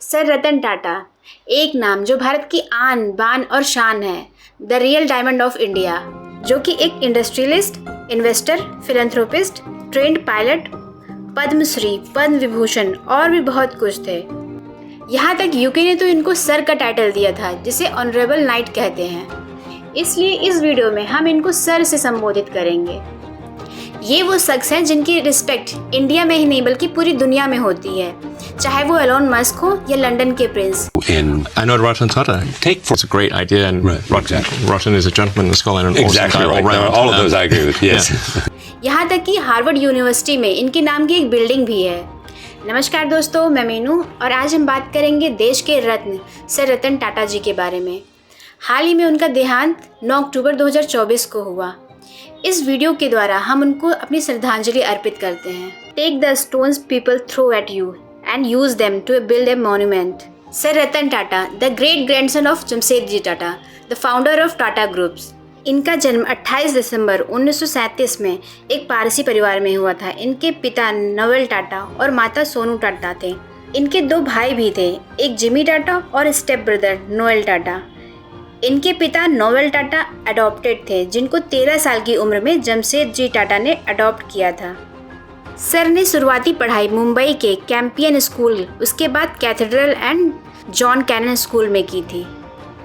Sir Ratan Tata, एक नाम जो भारत की आन बान और शान है, the real diamond of India, जो कि एक industrialist, investor, philanthropist, trained pilot, Padma Shri, Padma Vibhushan और भी बहुत कुछ थे। यहाँ तक यूके ने तो इनको सर का टाइटल दिया था, जिसे ऑनरेबल नाइट कहते हैं। इसलिए इस वीडियो में हम इनको सर से संबोधित करेंगे। ये वो शख्स हैं जिनकी रिस्पेक्ट इंडिया में ही नहीं बल्कि पूरी दुनिया में होती है, चाहे वो एलोन मस्क हो या लंदन के Prince. I know Ratan Tata. It's a great idea, and Ratan is a gentleman and scholar and exactly awesome guy right. all round. All of those I agree with. Yes. यहाँ तक कि Harvard university में इनके नाम की एक building भी है। नमस्कार दोस्तों, मैं मीनू और आज हम बात करेंगे देश के रत्न सर रतन टाटा जी के बारे में। हाल ही में उनका देहांत 9 अक्टूबर 2024 को हुआ। इस वीडियो के द्वारा हम उनको अपनी श्रद्धांजलि अर्पित करते हैं। Take the stones people throw at you and use them to build a monument. Sir Ratan Tata, the great grandson of Jamshedji Tata, the founder of Tata groups. इनका जन्म 28 दिसंबर 1937 में एक पारसी परिवार में हुआ था। इनके पिता नोएल टाटा और माता सोनू टाटा थे। इनके 2 भाई भी थे, एक जिमी टाटा और स्टेप ब्रदर नोएल टाटा। इनके पिता नोएल टाटा अडॉप्टेड थे, जिनको 13 साल की उम्र में जमशेदजी टाटा ने अडॉप्ट किया था। सर ने शुरुआती पढ़ाई मुंबई के कैंपियन स्कूल, उसके बाद cathedral and John Connon school में की थी।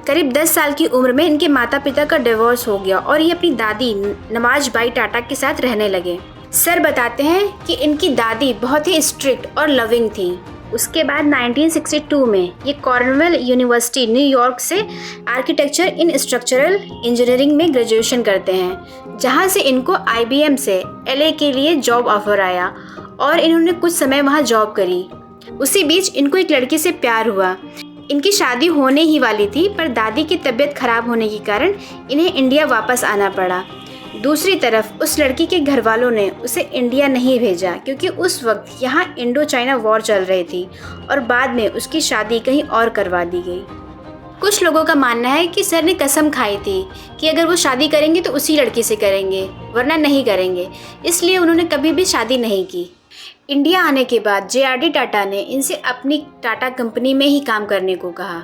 करीब 10 साल की उम्र में इनके माता पिता का डिवोर्स हो गया और ये अपनी दादी नवाजबाई टाटा के साथ रहने लगे। सर बताते हैं कि इनकी दादी बहुत ही स्ट्रिक्ट और लविंग थी। उसके बाद 1962 में ये कॉर्नवेल यूनिवर्सिटी न्यूयॉर्क से आर्किटेक्चर इन स्ट्रक्चरल इंजीनियरिंग में ग्रेजुएशन करते हैं, जहां से इनको IBM से LA के लिए जॉब ऑफर आया और इन्होंने कुछ समय वहां जॉब करी। उसी बीच इनको एक लड़की से प्यार हुआ। इनकी शादी होने ही वाली थी, पर दादी की तबीयत खराब होने के कारण इन्हें इंडिया वापस आना पड़ा। दूसरी तरफ उस लड़की के घर वालों ने उसे इंडिया नहीं भेजा, क्योंकि उस वक्त यहाँ इंडो चाइना वॉर चल रही थी और बाद में उसकी शादी कहीं और करवा दी गई। कुछ लोगों का मानना है कि सर ने कसम खाई थी कि अगर वो शादी करेंगे तो उसी लड़की से करेंगे, वरना नहीं करेंगे। इसलिए उन्होंने कभी भी शादी नहीं की। इंडिया आने के बाद JRD टाटा ने इनसे अपनी टाटा कंपनी में ही काम करने को कहा।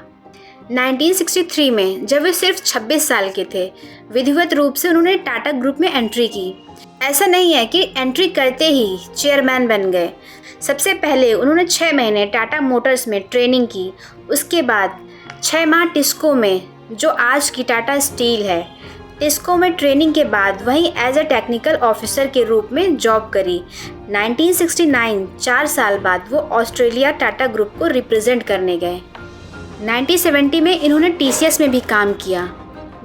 1963 में जब वे सिर्फ 26 साल के थे, विधिवत रूप से उन्होंने टाटा ग्रुप में एंट्री की। ऐसा नहीं है कि एंट्री करते ही चेयरमैन बन गए। सबसे पहले उन्होंने 6 महीने टाटा मोटर्स में ट्रेनिंग की। उसके बाद 6 माह टिस्को में, जो आज की टाटा स्टील है, टिस्को में ट्रेनिंग के बाद वहीं एज ए टेक्निकल ऑफिसर के रूप में जॉब करी। 1969 4 साल बाद वो ऑस्ट्रेलिया टाटा ग्रुप को रिप्रेजेंट करने गए। 1970 में इन्होंने TCS में भी काम किया।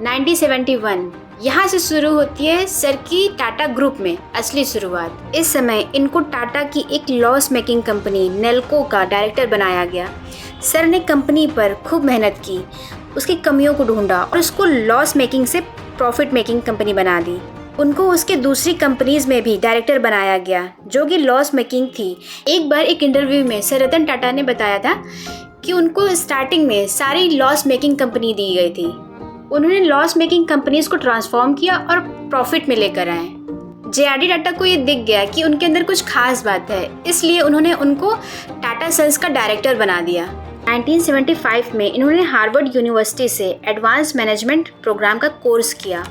1971 यहाँ से शुरू होती है सर की टाटा ग्रुप में असली शुरुआत। इस समय इनको टाटा की एक लॉस मेकिंग कंपनी नेल्को का डायरेक्टर बनाया गया। सर ने कंपनी पर खूब मेहनत की, उसकी कमियों को ढूंढा और उसको लॉस मेकिंग से प्रॉफिट मेकिंग कंपनी बना दी। उनको उसके दूसरी कंपनीज में भी डायरेक्टर बनाया गया, जो कि लॉस मेकिंग थी। एक बार एक इंटरव्यू में सर रतन टाटा ने बताया था कि उनको स्टार्टिंग में सारी लॉस मेकिंग कंपनी दी गई थी। उन्होंने लॉस मेकिंग कंपनीज को ट्रांसफॉर्म किया और प्रॉफिट में लेकर आए। JRD टाटा को ये दिख गया कि उनके अंदर कुछ खास बात है, इसलिए उन्होंने उनको टाटा सन्स का डायरेक्टर बना दिया। 1975 में इन्होंने हार्वर्ड यूनिवर्सिटी से एडवांस मैनेजमेंट प्रोग्राम का कोर्स किया।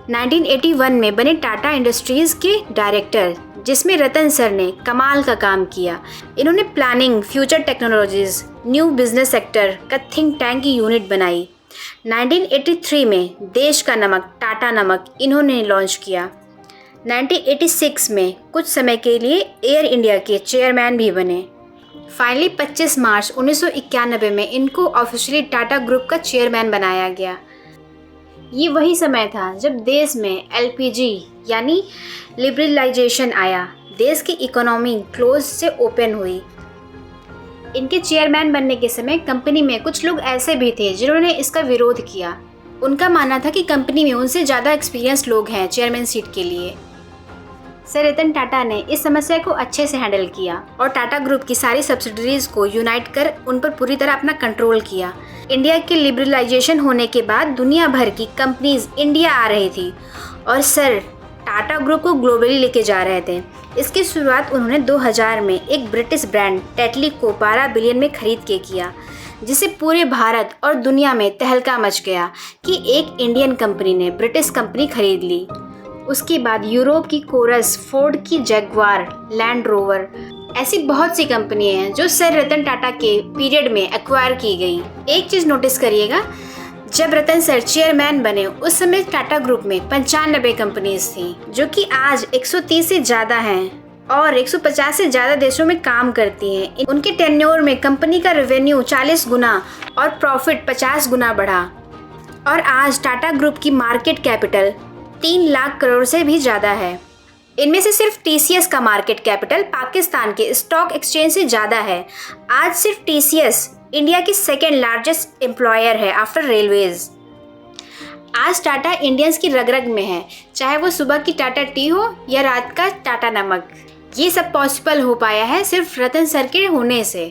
1981 में बने टाटा इंडस्ट्रीज़ के डायरेक्टर, जिसमें रतन सर ने कमाल का काम किया। इन्होंने planning, future technologies, new business sector का थिंक टैंक की यूनिट बनाई। 1983 में देश का नमक टाटा नमक इन्होंने लॉन्च किया। 1986 में कुछ समय के लिए एयर इंडिया के चेयरमैन भी बने। फाइनली 25 मार्च 1991 में इनको ऑफिशियली टाटा ग्रुप का चेयरमैन बनाया गया। ये वही समय था जब देश में LPG यानी लिबरलाइजेशन आया। देश की इकोनॉमी क्लोज से ओपन हुई। इनके चेयरमैन बनने के समय कंपनी में कुछ लोग ऐसे भी थे जिन्होंने इसका विरोध किया। उनका मानना था कि कंपनी में उनसे ज़्यादा एक्सपीरियंस लोग हैं चेयरमैन सीट के लिए। सर रतन टाटा ने इस समस्या को अच्छे से हैंडल किया और टाटा ग्रुप की सारी सब्सिडरीज को यूनाइट कर उन पर पूरी तरह अपना कंट्रोल किया। इंडिया के लिबरलाइजेशन होने के बाद दुनिया भर की कंपनीज इंडिया आ रही थी और सर टाटा ग्रुप को ग्लोबली लेके जा रहे थे। इसकी शुरुआत उन्होंने 2000 में एक ब्रिटिश ब्रांड टेटली को 12 बिलियन में खरीद के किया, जिसे पूरे भारत और दुनिया में तहलका मच गया कि एक इंडियन कंपनी ने ब्रिटिश कंपनी खरीद ली। उसके बाद यूरोप की कोरस, फोर्ड की जगुआर, लैंड रोवर, ऐसी बहुत सी कंपनियां हैं जो सर रतन टाटा के पीरियड में एक्वायर की गई। एक चीज़ नोटिस करिएगा, जब रतन सर चेयरमैन बने उस समय टाटा ग्रुप में 95 कंपनीज थी, जो कि आज 130 से ज़्यादा हैं और 150 से ज़्यादा देशों में काम करती हैं। उनके टेन्योर में कंपनी का रेवेन्यू 40 गुना और प्रॉफिट 50 गुना बढ़ा और आज टाटा ग्रुप की मार्केट कैपिटल 3 लाख करोड़ से भी ज़्यादा है। इनमें से सिर्फ टीसीएस का मार्केट कैपिटल पाकिस्तान के स्टॉक एक्सचेंज से ज़्यादा है। आज सिर्फ टीसीएस इंडिया की सेकेंड लार्जेस्ट एम्प्लॉयर है आफ्टर रेलवेज। आज टाटा इंडियंस की रग रग में है, चाहे वो सुबह की टाटा टी हो या रात का टाटा नमक। ये सब पॉसिबल हो पाया है सिर्फ रतन सर के होने से।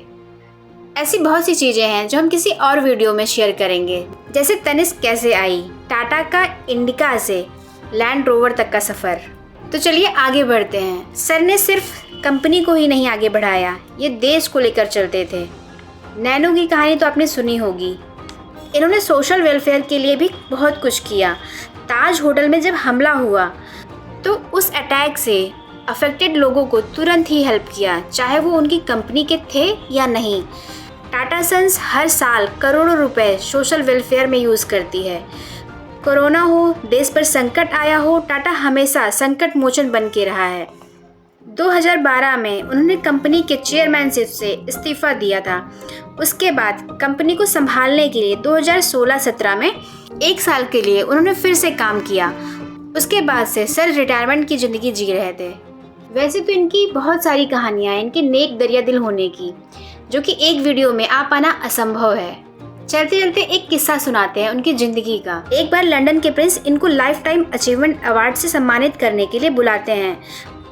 ऐसी बहुत सी चीज़ें हैं जो हम किसी और वीडियो में शेयर करेंगे, जैसे तनिष्क कैसे आई, टाटा का इंडिका से लैंड रोवर तक का सफ़र। तो चलिए आगे बढ़ते हैं। सर ने सिर्फ कंपनी को ही नहीं आगे बढ़ाया, ये देश को लेकर चलते थे। नैनो की कहानी तो आपने सुनी होगी। इन्होंने सोशल वेलफेयर के लिए भी बहुत कुछ किया। ताज होटल में जब हमला हुआ तो उस अटैक से अफेक्टेड लोगों को तुरंत ही हेल्प किया, चाहे वो उनकी कंपनी के थे या नहीं। टाटा सन्स हर साल करोड़ों रुपए सोशल वेलफेयर में यूज़ करती है। कोरोना हो, देश पर संकट आया हो, टाटा हमेशा संकट मोचन बन के रहा है। 2012 में उन्होंने कंपनी के चेयरमैनशिप से इस्तीफा दिया था। उसके बाद कंपनी को संभालने के लिए 2016-17 में 1 साल के लिए उन्होंने फिर से काम किया। उसके बाद से सर रिटायरमेंट की ज़िंदगी जी रहे थे। वैसे तो इनकी बहुत सारी कहानियाँ हैं, इनके नेक दरिया दिल होने की, जो कि एक वीडियो में आ पाना असंभव है। चलते चलते एक किस्सा सुनाते हैं उनकी ज़िंदगी का। एक बार लंदन के प्रिंस इनको लाइफ टाइम अचीवमेंट अवार्ड से सम्मानित करने के लिए बुलाते हैं,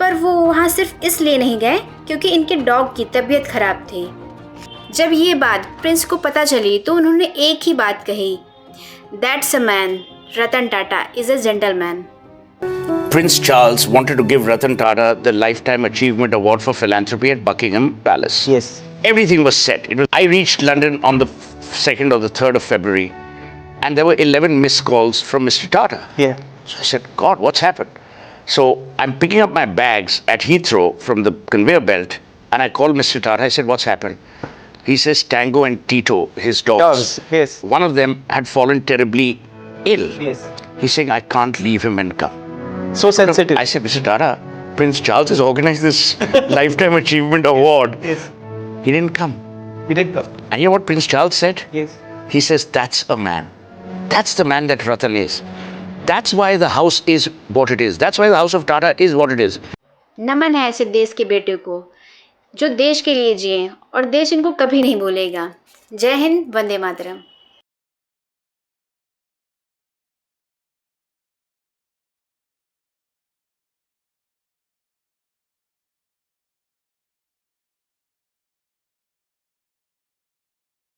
पर वो वहाँ सिर्फ इसलिए नहीं गए क्योंकि इनके डॉग की तबीयत खराब थी। जब ये बात प्रिंस को पता चली तो उन्होंने एक ही बात कही, that's a man, Ratan Tata is a gentleman. Prince Charles wanted to give Ratan Tata the Lifetime Achievement Award for Philanthropy at Buckingham Palace. Yes. Everything was set. I reached London on the 2nd or the 3rd of February, and there were 11 missed calls from Mr. Tata. Yeah. So I said, God, what's happened? So I'm picking up my bags at Heathrow from the conveyor belt, and I called Mr. Tata. I said, what's happened? He says Tango and Tito, his dogs. Yes. One of them had fallen terribly ill. Yes. He's saying, I can't leave him and come. So sensitive. I said, Mr. Tata, Prince Charles has organized this Lifetime Achievement Award. Yes. He didn't come. He did come. And you know what Prince Charles said? Yes. He says, that's a man. That's the man that Ratan is. That's why the house is what it is. That's why the house of Tata is what it is. नमन है ऐसे देश के बेटे को जो देश के लिए जिए और देश इनको कभी नहीं भूलेगा। जय हिंद, वंदे मातरम।